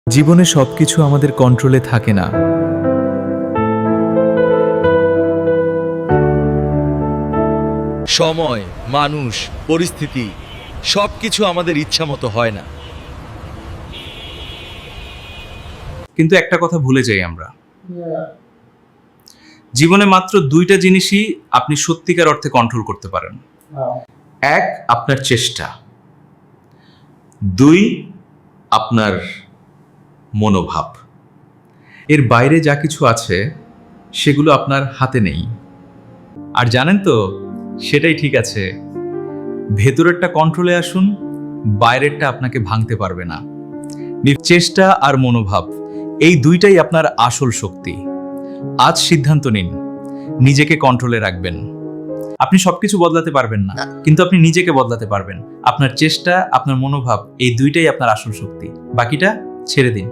জীবনে সবকিছু আমাদের কন্ট্রোলে থাকে না। সময়, মানুষ, পরিস্থিতি সবকিছু আমাদের ইচ্ছা মতো হয় না। কিন্তু একটা কথা ভুলে যাই আমরা, জীবনে মাত্র দুইটা জিনিসই আপনি সত্যিকার অর্থে কন্ট্রোল করতে পারেন। এক, আপনার চেষ্টা। দুই, আপনার মনোভাব। এর বাইরে যা কিছু আছে সেগুলো আপনার হাতে নেই। আর জানেন তো, সেটাই ঠিক আছে। ভেতরেরটা কন্ট্রোলে আসুন, বাইরেরটা আপনাকে ভাঙতে পারবে না। চেষ্টা আর মনোভাব, এই দুইটাই আপনার আসল শক্তি। আজ সিদ্ধান্ত নিন, নিজেকে কন্ট্রোলে রাখবেন। আপনি সবকিছু বদলাতে পারবেন না, কিন্তু আপনি নিজেকে বদলাতে পারবেন। আপনার চেষ্টা, আপনার মনোভাব, এই দুইটাই আপনার আসল শক্তি। বাকিটা ছেড়ে দিন।